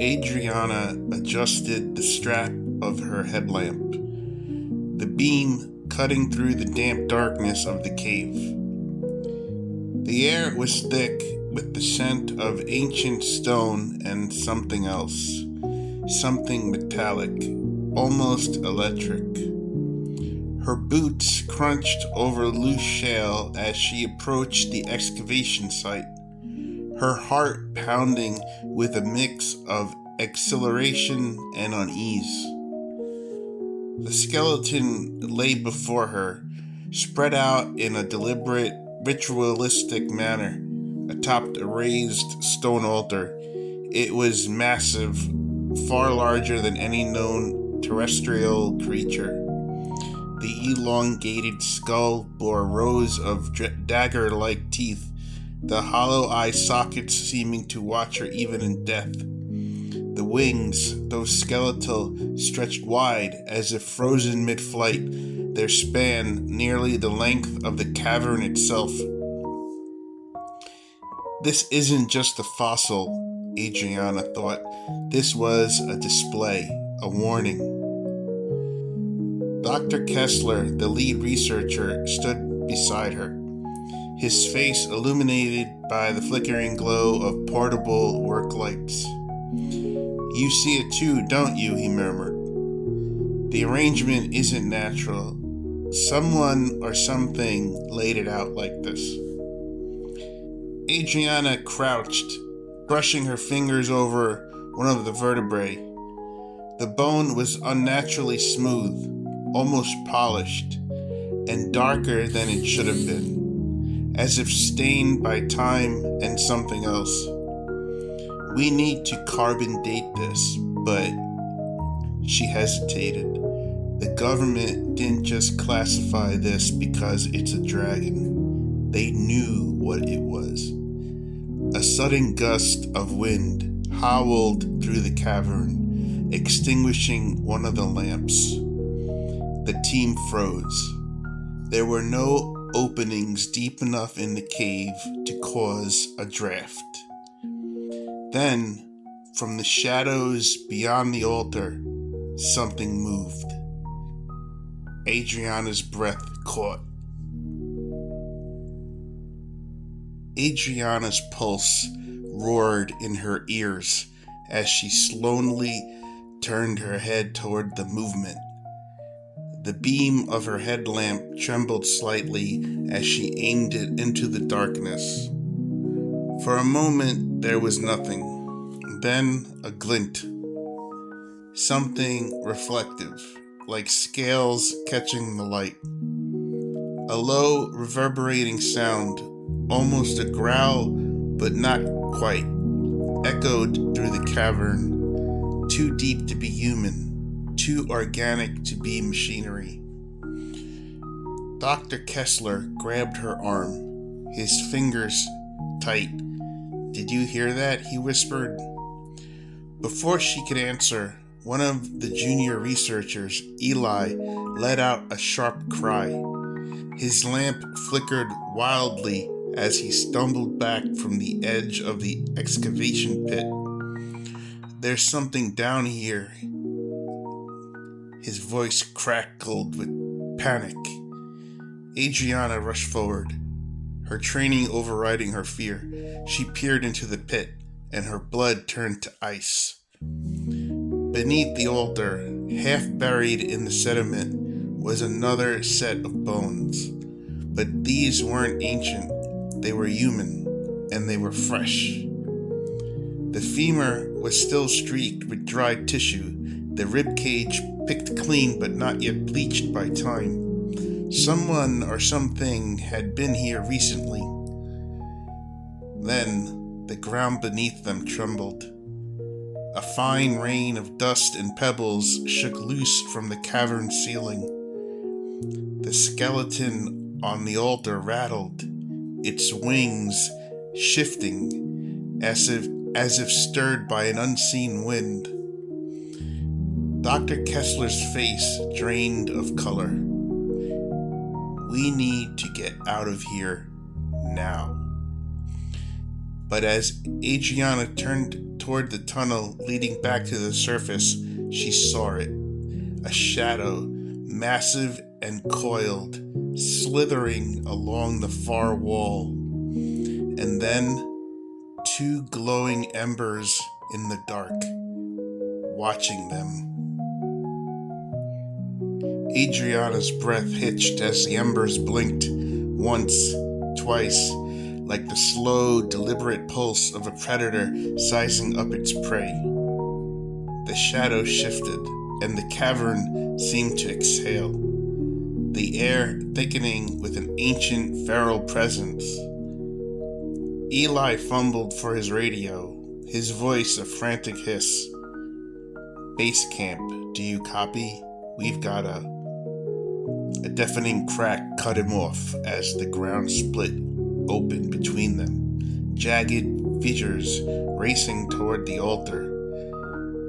Adriana adjusted the strap of her headlamp, the beam cutting through the damp darkness of the cave. The air was thick with the scent of ancient stone and something else, something metallic, almost electric. Her boots crunched over loose shale as she approached the excavation site, her heart pounding with a mix of exhilaration and unease. The skeleton lay before her, spread out in a deliberate, ritualistic manner atop a raised stone altar. It was massive, far larger than any known terrestrial creature. The elongated skull bore rows of dagger-like teeth, the hollow eye sockets seeming to watch her even in death. The wings, though skeletal, stretched wide as if frozen mid-flight, their span nearly the length of the cavern itself. This isn't just a fossil, Adriana thought. This was a display, a warning. Dr. Kessler, the lead researcher, stood beside her, his face illuminated by the flickering glow of portable work lights. "You see it too, don't you?" he murmured. "The arrangement isn't natural. Someone or something laid it out like this." Adriana crouched, brushing her fingers over one of the vertebrae. The bone was unnaturally smooth, almost polished, and darker than it should have been, as if stained by time and something else. "We need to carbon date this, but..." She hesitated. "The government didn't just classify this because it's a dragon. They knew what it was." A sudden gust of wind howled through the cavern, extinguishing one of the lamps. The team froze. There were no openings deep enough in the cave to cause a draft. Then, from the shadows beyond the altar, something moved. Adriana's breath caught. Adriana's pulse roared in her ears as she slowly turned her head toward the movement. The beam of her headlamp trembled slightly as she aimed it into the darkness. For a moment, there was nothing. Then a glint. Something reflective, like scales catching the light. A low, reverberating sound, almost a growl, but not quite, echoed through the cavern, too deep to be human, too organic to be machinery. Dr. Kessler grabbed her arm, his fingers tight. "Did you hear that?" he whispered. Before she could answer, one of the junior researchers, Eli, let out a sharp cry. His lamp flickered wildly as he stumbled back from the edge of the excavation pit. "There's something down here." His voice crackled with panic. Adriana rushed forward, her training overriding her fear. She peered into the pit, and her blood turned to ice. Beneath the altar, half buried in the sediment, was another set of bones. But these weren't ancient. They were human, and they were fresh. The femur was still streaked with dried tissue, the rib cage picked clean but not yet bleached by time. Someone or something had been here recently. Then the ground beneath them trembled. A fine rain of dust and pebbles shook loose from the cavern ceiling. The skeleton on the altar rattled, its wings shifting as if stirred by an unseen wind. Dr. Kessler's face drained of color. "We need to get out of here now." But as Adriana turned toward the tunnel leading back to the surface, she saw it. A shadow, massive and coiled, slithering along the far wall. And then 2 glowing embers in the dark, watching them. Adriana's breath hitched as the embers blinked, once, twice, like the slow, deliberate pulse of a predator sizing up its prey. The shadow shifted, and the cavern seemed to exhale, the air thickening with an ancient feral presence. Eli fumbled for his radio, his voice a frantic hiss. "Base camp, do you copy? We've got a deafening crack cut him off as the ground split open between them, jagged fissures racing toward the altar.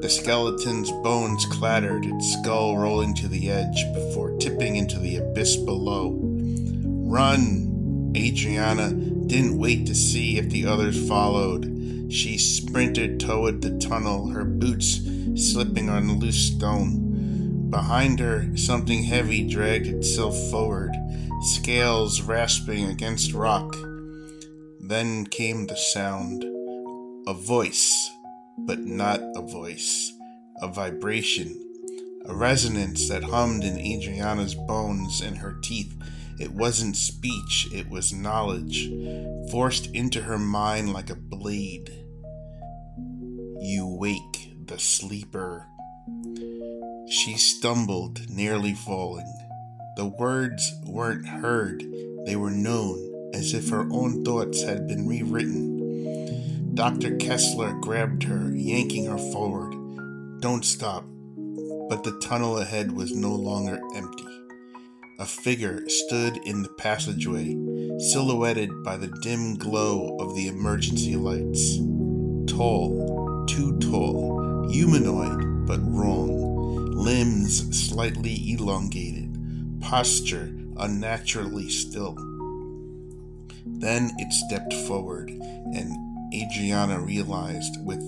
The skeleton's bones clattered, its skull rolling to the edge before tipping into the abyss below. "Run!" Adriana didn't wait to see if the others followed. She sprinted toward the tunnel, her boots slipping on loose stone. Behind her, something heavy dragged itself forward, scales rasping against rock. Then came the sound. A voice, but not a voice. A vibration. A resonance that hummed in Adriana's bones and her teeth. It wasn't speech, it was knowledge, forced into her mind like a blade. "You wake the sleeper." She stumbled, nearly falling. The words weren't heard, they were known, as if her own thoughts had been rewritten. Dr. Kessler grabbed her, yanking her forward. "Don't stop." But the tunnel ahead was no longer empty. A figure stood in the passageway, silhouetted by the dim glow of the emergency lights. Tall, too tall, humanoid, but wrong. Limbs slightly elongated, posture unnaturally still. Then it stepped forward, and Adriana realized with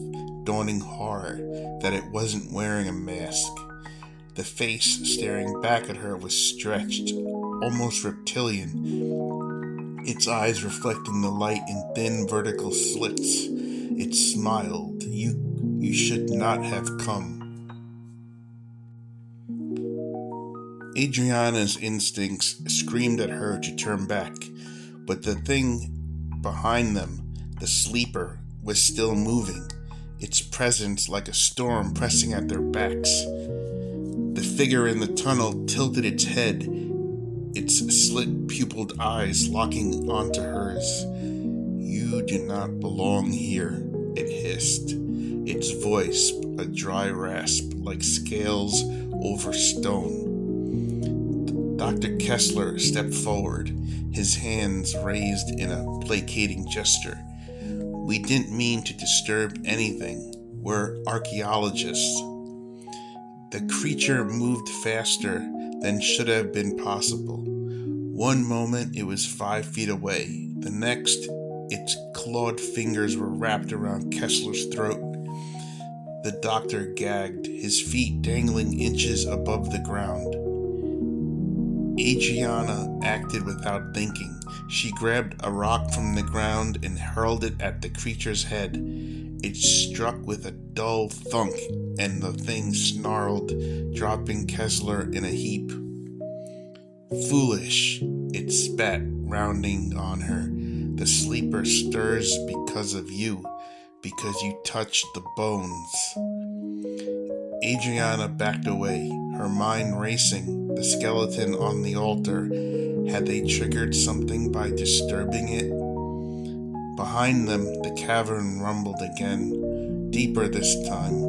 dawning horror that it wasn't wearing a mask. The face staring back at her was stretched, almost reptilian, its eyes reflecting the light in thin vertical slits. It smiled. You should not have come." Adriana's instincts screamed at her to turn back, but the thing behind them, the sleeper, was still moving, its presence like a storm pressing at their backs. The figure in the tunnel tilted its head, its slit-pupiled eyes locking onto hers. "You do not belong here," it hissed, its voice a dry rasp like scales over stone. Dr. Kessler stepped forward, his hands raised in a placating gesture. "We didn't mean to disturb anything. We're archaeologists." The creature moved faster than should have been possible. One moment it was 5 feet away. The next, its clawed fingers were wrapped around Kessler's throat. The doctor gagged, his feet dangling inches above the ground. Adriana acted without thinking. She grabbed a rock from the ground and hurled it at the creature's head. It struck with a dull thunk, and the thing snarled, dropping Kessler in a heap. "Foolish," it spat, rounding on her. "The sleeper stirs because of you, because you touched the bones." Adriana backed away, her mind racing. The skeleton on the altar, had they triggered something by disturbing it? Behind them, the cavern rumbled again, deeper this time.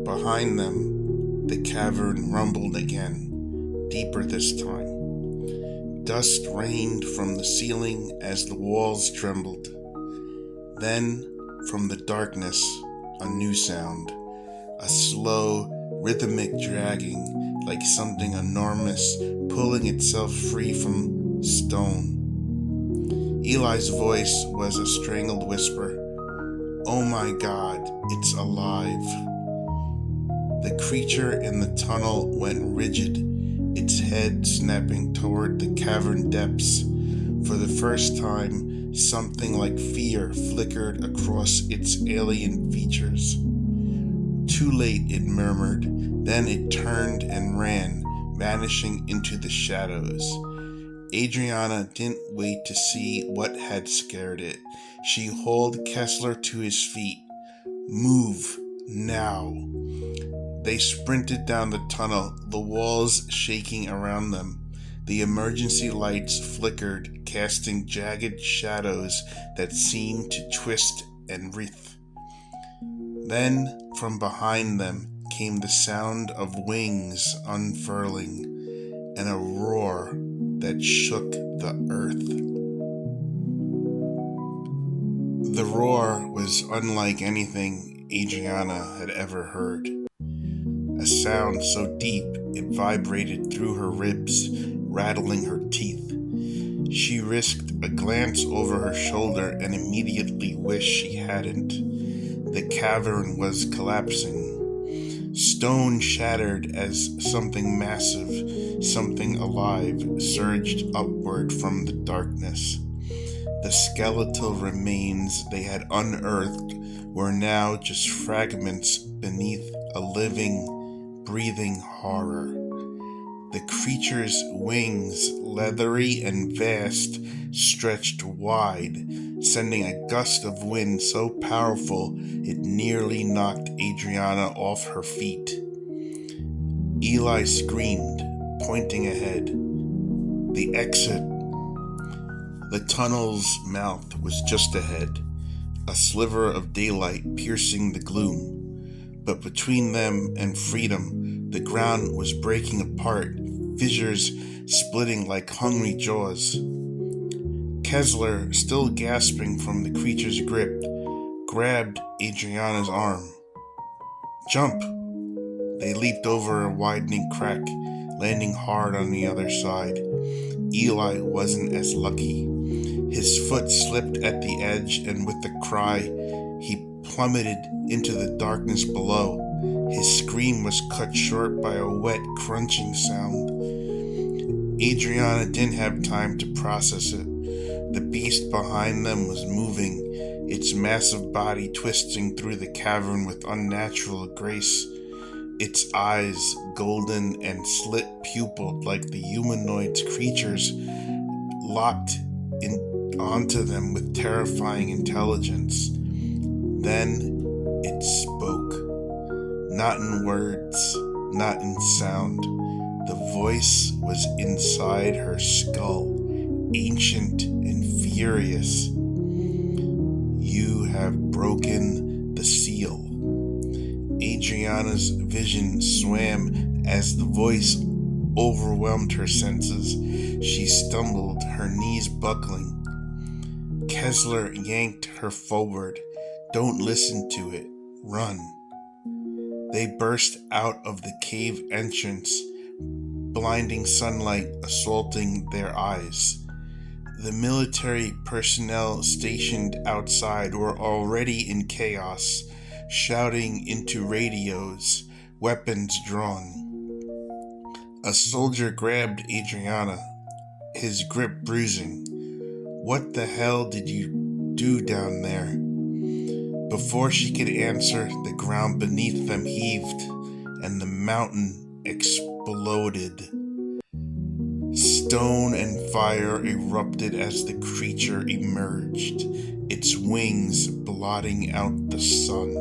Behind them, the cavern rumbled again, deeper this time. Dust rained from the ceiling as the walls trembled. Then, from the darkness, a new sound. A slow, rhythmic dragging, like something enormous pulling itself free from stone. Eli's voice was a strangled whisper. "Oh my God, it's alive." The creature in the tunnel went rigid, its head snapping toward the cavern depths. For the first time, something like fear flickered across its alien features. "Too late," it murmured. Then it turned and ran, vanishing into the shadows. Adriana didn't wait to see what had scared it. She hauled Kessler to his feet. "Move, now." They sprinted down the tunnel, the walls shaking around them. The emergency lights flickered, casting jagged shadows that seemed to twist and writhe. Then, from behind them, came the sound of wings unfurling and a roar that shook the earth. The roar was unlike anything Adriana had ever heard. A sound so deep it vibrated through her ribs, rattling her teeth. She risked a glance over her shoulder and immediately wished she hadn't. The cavern was collapsing. Stone shattered as something massive, something alive, surged upward from the darkness. The skeletal remains they had unearthed were now just fragments beneath a living, breathing horror. The creature's wings, leathery and vast, stretched wide, sending a gust of wind so powerful it nearly knocked Adriana off her feet. Eli screamed, pointing ahead. The exit. The tunnel's mouth was just ahead, a sliver of daylight piercing the gloom. But between them and freedom, the ground was breaking apart, fissures splitting like hungry jaws. Kessler, still gasping from the creature's grip, grabbed Adriana's arm. "Jump!" They leaped over a widening crack, landing hard on the other side. Eli wasn't as lucky. His foot slipped at the edge, and with a cry, he plummeted into the darkness below. His scream was cut short by a wet, crunching sound. Adriana didn't have time to process it. The beast behind them was moving, its massive body twisting through the cavern with unnatural grace. Its eyes, golden and slit-pupiled like the humanoid creatures, locked onto them with terrifying intelligence. Then it spoke. Not in words, not in sound. The voice was inside her skull, ancient and furious. "You have broken the seal." Adriana's vision swam as the voice overwhelmed her senses. She stumbled, her knees buckling. Kessler yanked her forward. "Don't listen to it. Run." They burst out of the cave entrance, blinding sunlight assaulting their eyes. The military personnel stationed outside were already in chaos, shouting into radios, weapons drawn. A soldier grabbed Adriana, his grip bruising. "What the hell did you do down there?" Before she could answer, the ground beneath them heaved, and the mountain exploded. Stone and fire erupted as the creature emerged, its wings blotting out the sun.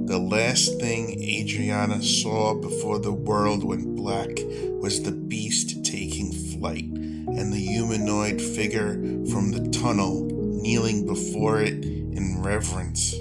The last thing Adriana saw before the world went black was the beast taking flight, and the humanoid figure from the tunnel kneeling before it in reverence.